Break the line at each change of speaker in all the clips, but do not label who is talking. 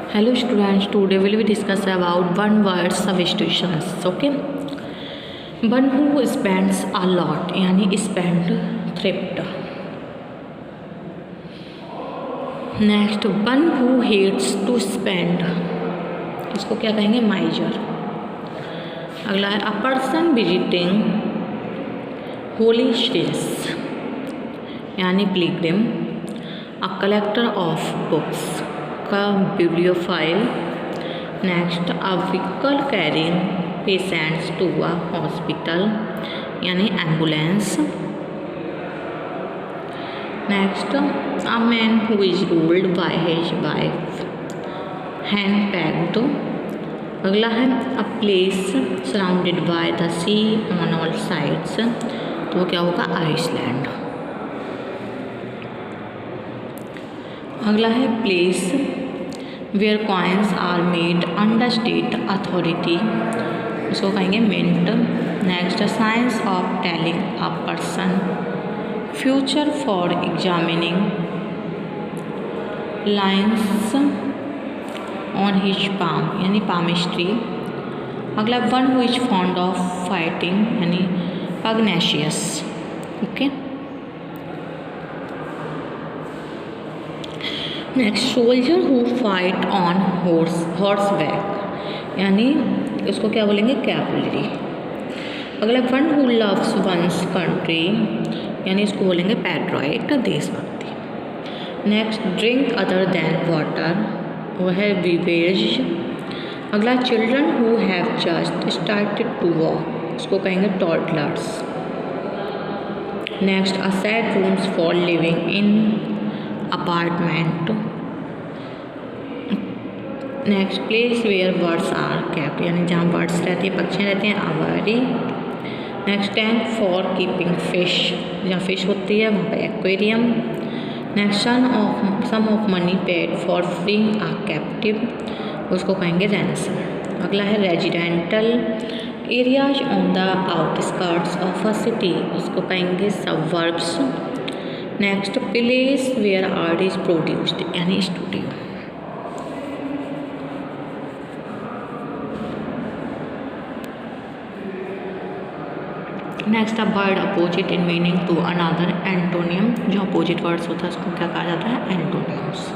Hello students, today we will discuss about one word substitutions. Okay, one who spends a lot यानी spend thrift. Next, one who hates to spend, इसको क्या कहेंगे? miser. अगला है a person visiting holy cities यानी pilgrim, a collector of books का bibliophile. Next a vehicle carrying patients to a hospital यानी ambulance. Next a man who is ruled by his wife henpecked. अगला है a place surrounded by the sea on all sides, तो क्या होगा? Island. अगला है place where coins are made under state authority, उसको कहेंगे mint. Next science of telling a person future for examining lines on his palm यानी palmistry. अगला one who is fond of fighting यानी pugnacious. Okay. Next soldier who fight on horseback यानी इसको क्या बोलेंगे? Cavalry. अगला one who loves one's country यानी इसको बोलेंगे पैट्रियट, देशभक्ति. Next drink other than water, वो है बीवेज. अगला children who have just started to walk, इसको कहेंगे toddlers. Next a set rooms for living in apartment. Next place where birds are kept यानी जहाँ बर्ड्स रहती हैं, पक्षी रहते हैं, aviary. Next tank for keeping fish, जहाँ फिश होती है वहाँ पे aquarium. Next sum of money paid for freeing a captive, उसको कहेंगे रैंसम. अगला है residential areas on the outskirts of a city, उसको कहेंगे suburbs. Next place where art is produced यानी studio. Next a word opposite in meaning to another antonym, जो opposite words होता है उसको क्या कहा जाता है? Antonyms.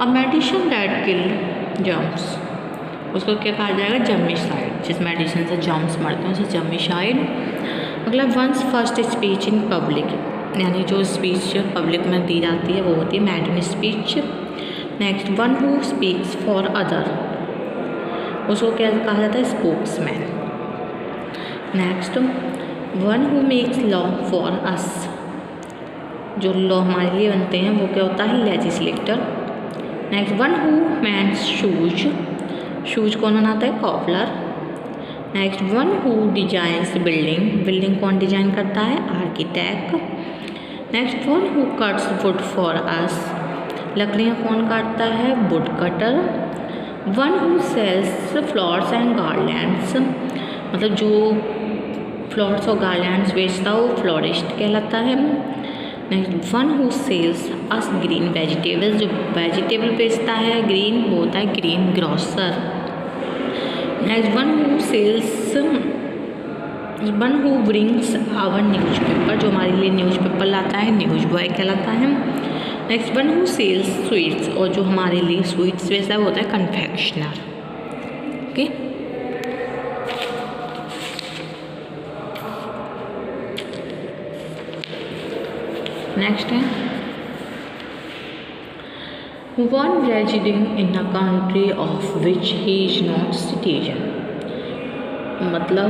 A medicine that kill germs, उसको क्या कहा जाएगा? जर्मिसाइड. जिस मेडिसिन से जर्म्स मरते हैं उसे जर्मिसाइड. अगला one's first speech in public यानी जो स्पीच पब्लिक में दी जाती है वो होती है मैडन speech. Next one who speaks for other, उसको क्या कहा जाता है? Spokesman. Next one who makes law for us, जो लॉ हमारे लिए बनते हैं वो क्या होता है? Legislator. Next one who mends shoes, shoes कौन बनाता है? Cobbler. Next one who designs building, building कौन डिजाइन करता है? Architect. Next one who cuts wood for us, लकड़ियाँ कौन काटता है? Wood cutter. One who sells flowers and garlands, मतलब जो फ्लावर्स और गार्लैंड्स बेचता हो फ्लोरिस्ट कहलाता है. Next one who sells us green vegetables, जो वेजिटेबल बेचता है ग्रीन वो होता है greengrocer. Next one who sells, one who brings our newspaper, जो हमारे लिए न्यूज़पेपर लाता है न्यूज़ बॉय कहलाता है. Next one who sells sweets, और जो हमारे लिए स्वीट्स बेचता है वो होता है कन्फेक्शनर. ओके. नेक्स्ट है one residing in a country of which he is not citizen, मतलब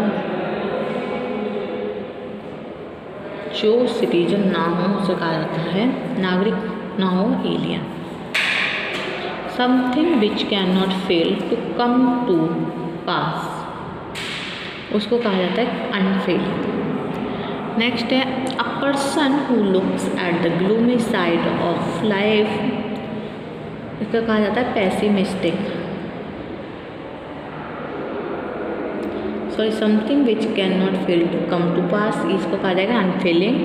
जो सिटीजन ना हो उसे कहा जाता है नागरिक ना हो, alien. Something which can not fail to come to pass, उसको कहा जाता है अनफेलिंग. नेक्स्ट है a person who looks at the gloomy side of life, इसको कहा जाता है pessimistic. Sorry something which can not fail to come to pass, इसको कहा जाएगा unfailing.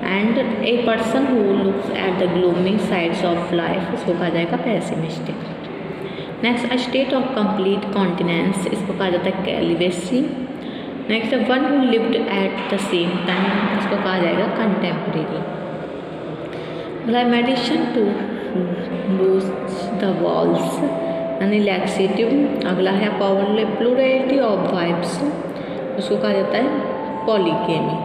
And a person who looks at the gloomy sides of life, इसको कहा जाएगा pessimistic. Next, a state of complete continence, इसको कहा जाता है celibacy. Next, one who lived at the same time, इसको कहा जाएगा कंटेम्प्रेरी। मतलब medicine to loose the bowels यानी लैक्सेटिव। अगला है पावर प्लूरलिटी ऑफ वाइब्स, उसको कहा जाता है polygamy.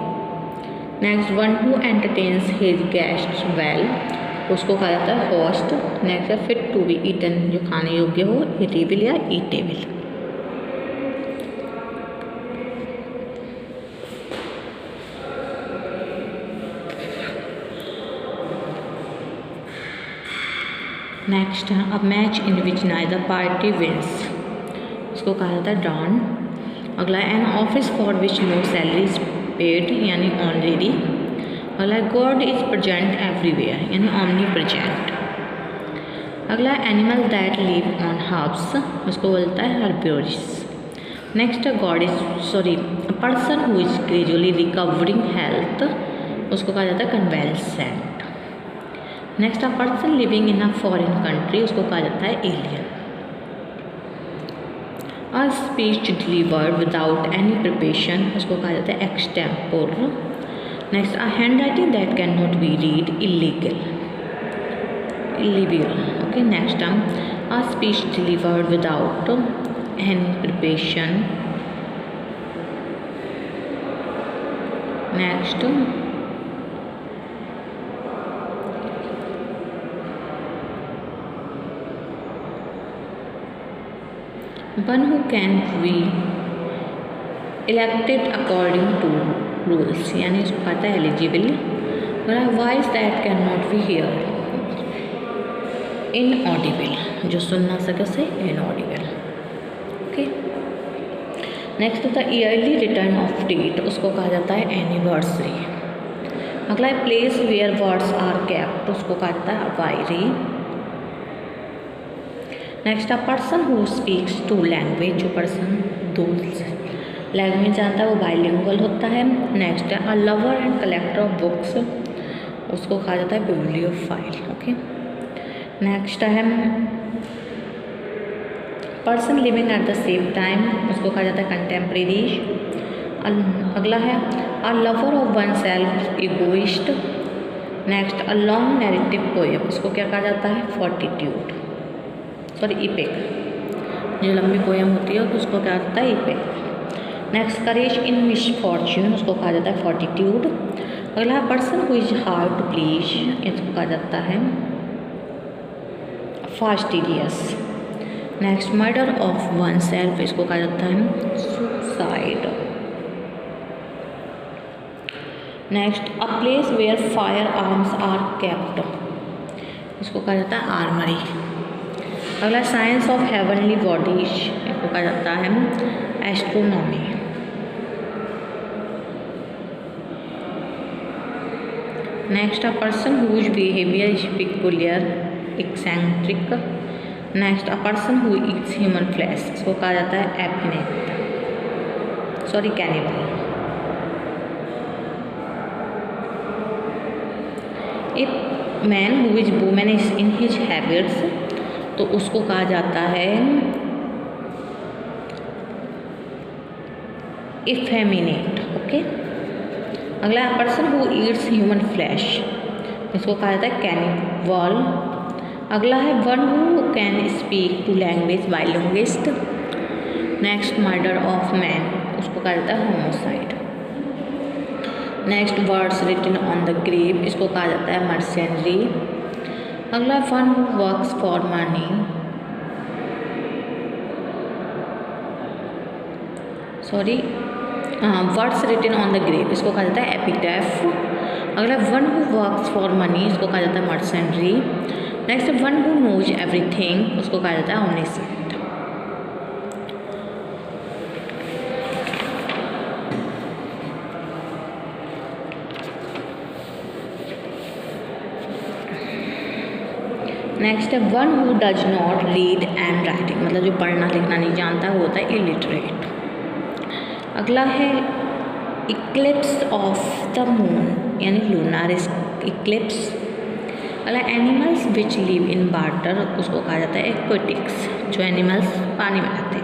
Next, one who entertains his guest well, उसको कहा जाता है होस्ट। नेक्स्ट है फिट टू बी ईटन, जो खाने योग्य हो, ईटेबल या ईटेबल। नेक्स्ट है a match in which neither party wins, इसको कहा जाता है ड्रॉन। अगला है an office for which no salary is paid यानी ऑनरेडी। अगला है गॉड इज प्रेजेंट एवरीवेयर यानी ऑमनी प्रेजेंट। अगला है animal that live on herbs, उसको बोलता है हर्बिवोरस। नेक्स्ट है God is person who is gradually recovering health, उसको कहा जाता है convalescent. Next, a person living in a foreign country, उसको कहा जाता है alien. A speech delivered without any preparation, उसको कहा जाता है extempore. Next, a handwriting that can not be read illegal. Okay, next a speech delivered without any preparation. Next, one who can be elected according to rules यानी उसको कहता है eligible. Voice that can not be hear inaudible, जो सुन ना सके उसे inaudible. Okay, next the yearly return of date, उसको कहा जाता है एनिवर्सरी। अगला है place where words are kept, उसको कहा जाता है aviary. Next, a person who speaks two language, जो पर्सन दो लैंग्वेज जानता है वो बाइलिंगुअल होता है। नेक्स्ट है a lover and collector of books, उसको कहा जाता है बिब्लियोफाइल। ओके, नेक्स्ट है person living at the same time, उसको कहा जाता है कंटेम्प्रेरी। अगला है a lover of one self egoist. Next, a long narrative poem, उसको क्या कहा जाता है फोर्टिट्यूड, इपिक। जो लंबी पोएम होती है तो उसको क्या होता है epic. Next, courage in misfortune, उसको कहा जाता है फोर्टिट्यूड। अगला person who is hard to please, इसको कहा जाता है fastidious. Next, murder of oneself, इसको कहा जाता है suicide. Next, a place where firearms are kept, इसको कहा जाता है आर्मरी। अगला साइंस ऑफ हेवनली बॉडीज, इसको कहा जाता है astronomy. Next, a person whose behaviour is peculiar eccentric. Next, a person who eats human flesh, इसको कहा जाता है effeminate cannibal. If man who is women is in his habits, तो उसको कहा जाता है इफेमिनेट। ओके, अगला person who eats human flesh, इसको कहा जाता है कैनिबल। अगला है one who can speak two language bilinguist. Next, murder of man, उसको कहा जाता है homicide. Next, words written on the grave, इसको कहा जाता है मर्सेनरी। अगला one who works for money, words written on the grave, इसको कहा जाता है एपिटैफ। अगला one who works for money, इसको कहा जाता है mercenary. Next, one who knows everything, उसको कहा जाता है ओमनिसेंट। नेक्स्ट है one who does not read and writing, मतलब जो पढ़ना लिखना नहीं जानता वो होता है इलिटरेट। अगला है इक्लिप्स ऑफ द मून यानी लूनार इक्लिप्स। अगला animals which live in water, उसको कहा जाता है एक्वेटिक्स, जो एनिमल्स पानी में रहते हैं।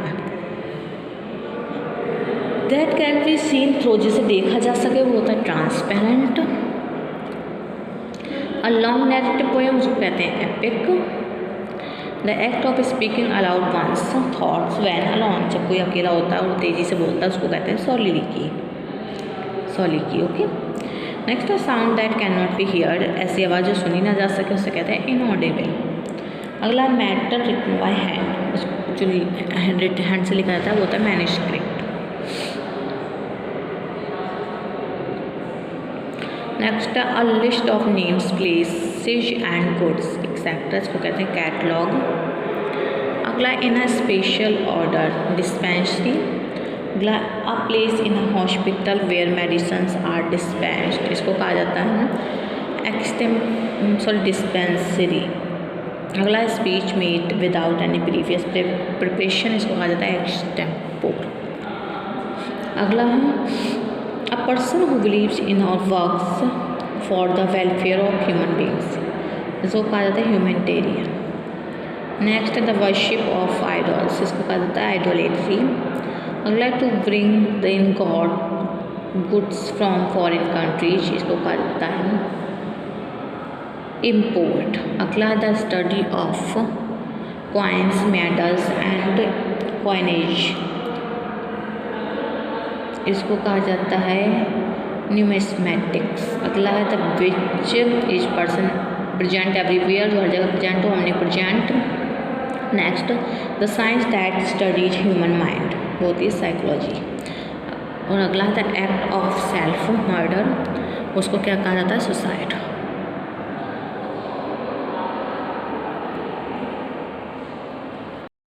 That can be seen through, जिसे देखा जा सके वो होता है transparent. A long narrative poem, उसको कहते हैं epic. The act of speaking aloud one's thoughts when alone, जब कोई अकेला होता है और तेज़ी से बोलता है उसको कहते हैं soliloquy. Okay. Next, a sound that can not be heard, ऐसी आवाज़ जो सुनी ना जा सके उसे कहते हैं इनऑडिबल। अगला मैटर रिटन बाय हैंड, जो हैंड से लिखा जाता है वो होता है manuscript. Next, a list of names, places and goods etcetera, इसको कहते हैं कैटलॉग। अगला, in a special order, dispensary. अगला, a place in a hospital where medicines are dispensed, इसको कहा जाता है डिस्पेंसरी। अगला, speech made without any previous preparation, इसको कहा जाता है एक्सटेम्पोर। अगला है a person who believes in और works for the welfare of human beings, इसको कहा जाता है humanitarian. Next, the worship of idols, इसको कहा जाता है आइडोलेट्री। अगला, to bring the in god goods from foreign countries, इसको कहा जाता है इम्पोर्ट। अगला, the study of coins, medals and coinage, इसको कहा जाता है न्यूमिस्मेटिक्स। अगला है the which is person present everywhere, जो हर जगह प्रेजेंट हो, omnipresent. Next, the science that studies human mind, होती है साइकोलॉजी। और अगला है the act of self murder, उसको क्या कहा जाता है सुसाइड।